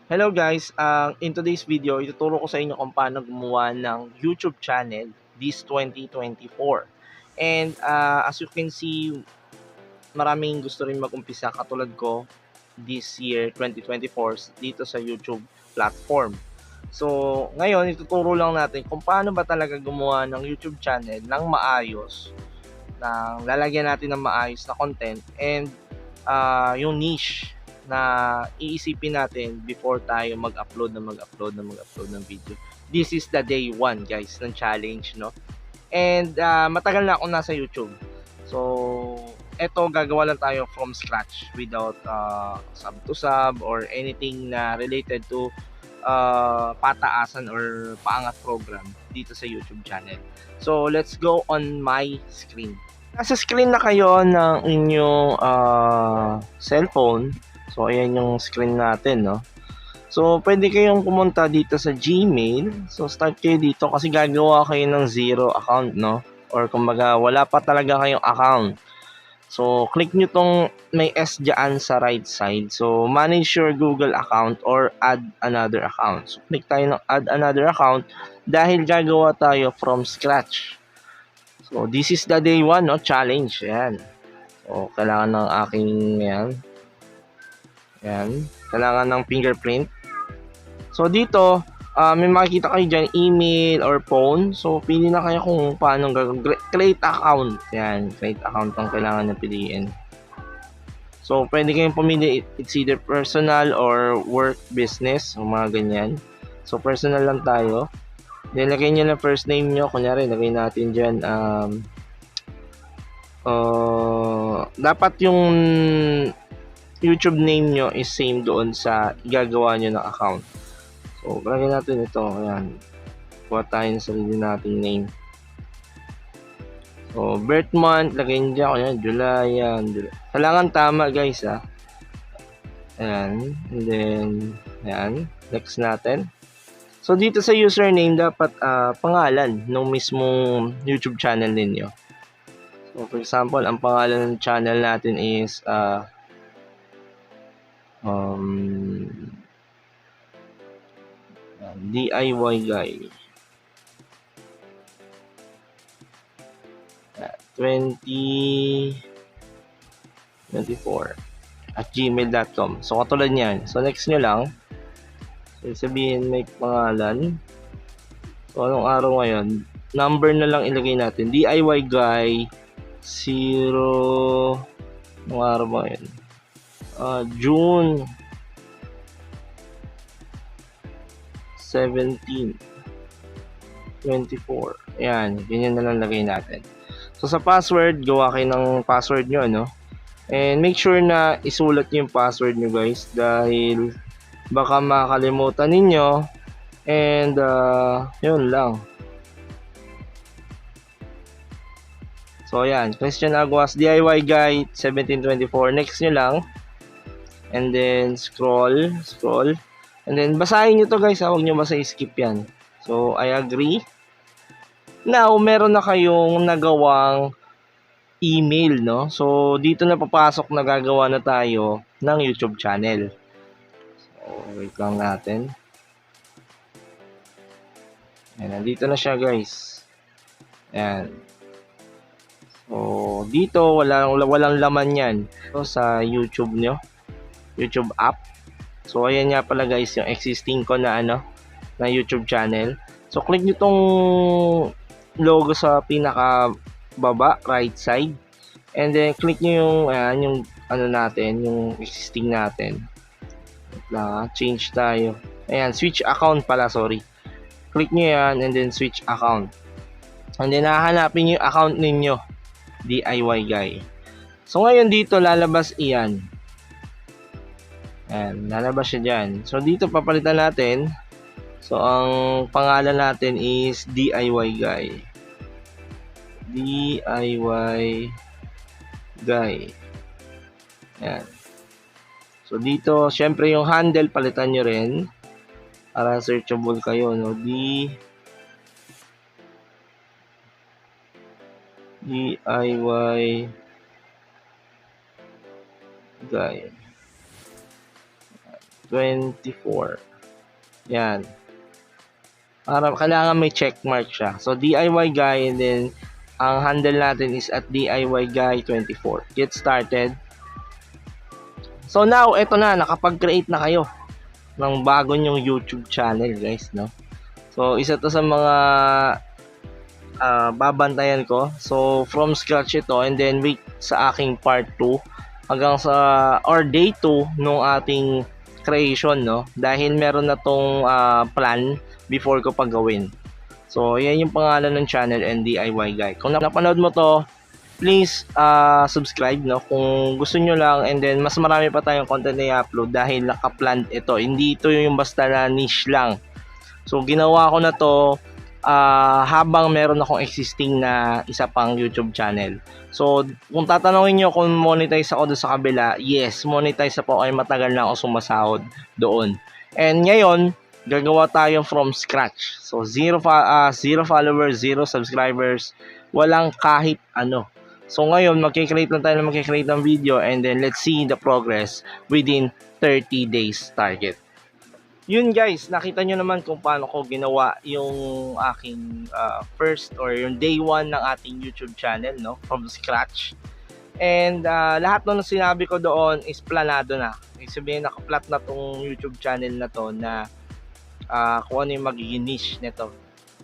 Hello guys, in today's video, ituturo ko sa inyo kung paano gumawa ng YouTube channel this 2024. And as you can see, maraming gusto rin mag-umpisa katulad ko this year 2024 dito sa YouTube platform. So ngayon, ituturo lang natin kung paano ba talaga gumawa ng YouTube channel ng maayos, ng lalagyan natin ng maayos na content and yung niche na iisipin natin before tayo mag-upload ng video. This is the day 1 guys ng challenge, no? And matagal na akong nasa YouTube. So eto, gagawa lang tayo from scratch without sub to sub or anything na related to pataasan or paangat program dito sa YouTube channel. So let's go on my screen. Nasa screen na kayo ng inyong cellphone. So, ayan yung screen natin, no? So, pwede kayong pumunta dito sa Gmail. So, start kayo dito kasi gagawa kayo ng zero account, no? Or kumbaga, wala pa talaga kayong account. So, click nyo tong may S dyan sa right side. So, manage your Google account or add another account. So, click tayo ng add another account dahil gagawa tayo from scratch. So, this is the day 1, no? Challenge. Ayan. So, kailangan ng aking, ayan. Ayan. Kailangan ng fingerprint. So, dito, may makikita kayo dyan, email or phone. So, pili na kayo kung paano create account. Ayan. Create account ang kailangan na piliin. So, pwede kayong pumili. It's either personal or work business. O mga ganyan. So, personal lang tayo. Nilagay nyo na first name nyo. Kunyari, lagay natin dyan, dapat yung YouTube name nyo is same doon sa gagawa nyo ng account. So, lagyan natin ito. Ayan. Kuha tayo ng sarili nating name. So, birth month, lagay nyo dyan. Ayan, July. Ayan. Kailangan tama guys, ha. Ayan. And then, ayan. Next natin. So, dito sa username, dapat pangalan ng mismong YouTube channel ninyo. So, for example, ang pangalan ng channel natin is DIY guy 2024 at gmail.com. So katulad niyan. So next nyo lang. So sabihin may pangalan. So anong araw ngayon? Number na lang ilagay natin. DIY guy 0. Anong araw ba yun? June 17 24. Ayan, ganyan na lang lagay natin. So sa password, gawa kayo ng password nyo, ano? And make sure na isulat nyo yung password nyo guys dahil baka makalimutan ninyo. And yun lang. So ayan, Christian Aguas, DIY guy 1724. Next nyo lang. And then scroll. And then basahin nyo to guys, huwag nyo basta skip yan. So I agree. Now, meron na kayong nagawang email, no? So, dito na papasok na gagawa na tayo ng YouTube channel. So, wait lang natin. Ayan, nandito na siya, guys. Ayan. So, dito, walang laman yan. So, sa YouTube nyo. YouTube app. So, ayan nga pala, guys, yung existing ko na, na YouTube channel. So, click nyo tong logo sa pinaka baba, right side. And then, click nyo yung natin, yung existing natin. Change tayo. Ayan, switch account pala, sorry. Click nyo yan, and then switch account. And then, hahanapin yung account ninyo. DIY guy. So, ngayon dito, lalabas iyan. Ayan, lalabas siya dyan. So, dito, papalitan natin. So, ang pangalan natin is DIY guy. DIY guy. Ayan. So, dito, syempre yung handle, palitan nyo rin. Para searchable kayo, no? DIY guy. 24. Yan. Para kailangan may check mark siya. So DIY guy, and then ang handle natin is at DIY guy 24. Get started. So now, eto na, nakapag-create na kayo ng bago nyong YouTube channel, guys, no? So isa to sa mga babantayan ko. So from scratch ito, and then wait sa aking part 2 hanggang sa or day 2 nung ating creation, no? Dahil meron na tong plan before ko gawin. So yan yung pangalan ng channel, and DIY guy. Kung napanood mo to, please subscribe, no, kung gusto nyo lang, and then mas marami pa tayong content na i-upload dahil naka-planned ito. Hindi ito yung basta na niche lang. So ginawa ko na to habang meron akong existing na isa pang YouTube channel. So kung tatanungin nyo kung monetize ako doon sa kabila, yes, monetize ako, ay matagal na ako sumasahod doon. And ngayon, gagawa tayo from scratch. So zero followers, zero subscribers, walang kahit ano. So ngayon, magkikreate lang tayo ng video, and then let's see the progress within 30 days target. Yun guys, nakita nyo naman kung paano ko ginawa yung aking first or yung day 1 ng ating YouTube channel, no, from scratch. And lahat ng sinabi ko doon is planado na. Ibig sabihin, nakaplat na tong YouTube channel na to na kung ano yung magiging niche nito.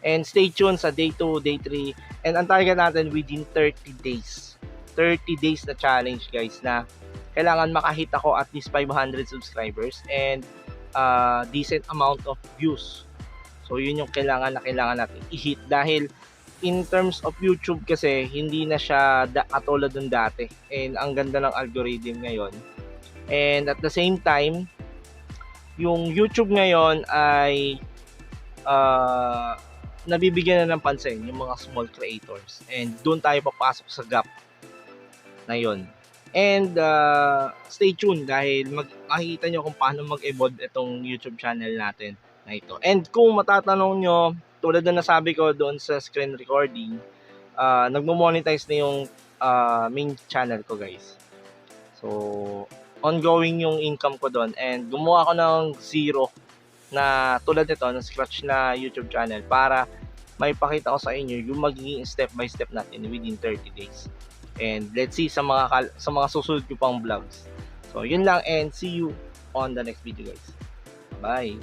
And stay tuned sa day 2, day 3, and ang target natin within 30 days. 30 days na challenge guys, na kailangan makahit ako at least 500 subscribers and decent amount of views. So yun yung kailangan natin i-hit, dahil in terms of YouTube kasi hindi na siya katulad ng dati, and ang ganda ng algorithm ngayon. And at the same time, yung YouTube ngayon ay nabibigyan na ng pansin yung mga small creators, and doon tayo papasok sa gap na yun. And stay tuned dahil makikita nyo kung paano mag-evolve itong YouTube channel natin na ito. And kung matatanong nyo, tulad na nasabi ko doon sa screen recording, nagmo-monetize na yung main channel ko guys. So ongoing yung income ko doon, and gumawa ko ng zero na tulad nito, ng scratch na YouTube channel, para may pakita ko sa inyo yung magiging step by step natin within 30 days. And let's see sa mga susunod ko pang vlogs. So yun lang, and see you on the next video guys. Bye.